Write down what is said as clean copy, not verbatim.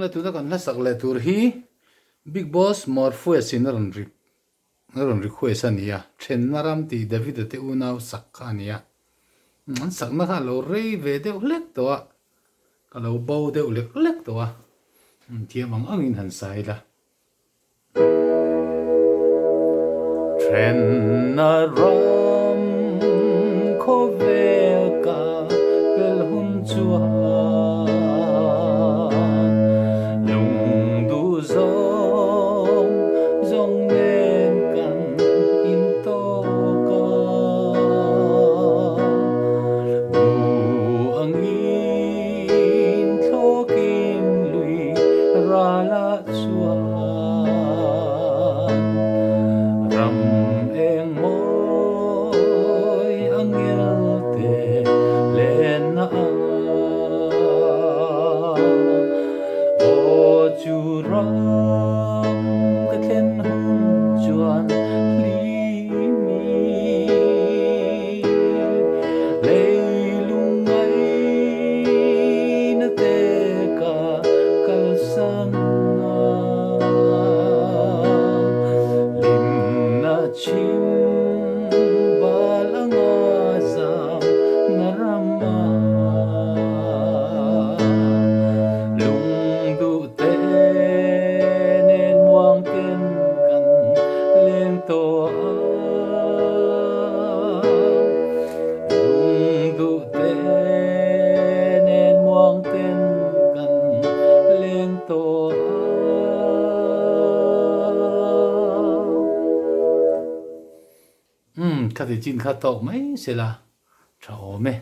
le tu da kan la sak le tur hi big boss morphe sin ron ri khwesa nia Țhenna ram ti Davida te ûnau sak kha nia an sak na kha lo rei ve de lek to ka lo bo de lek to thiam angin han sai la Țhenna ram kho ve ka pel hun chua khát thì chín khát tậu mấy sẽ là trâu mẹ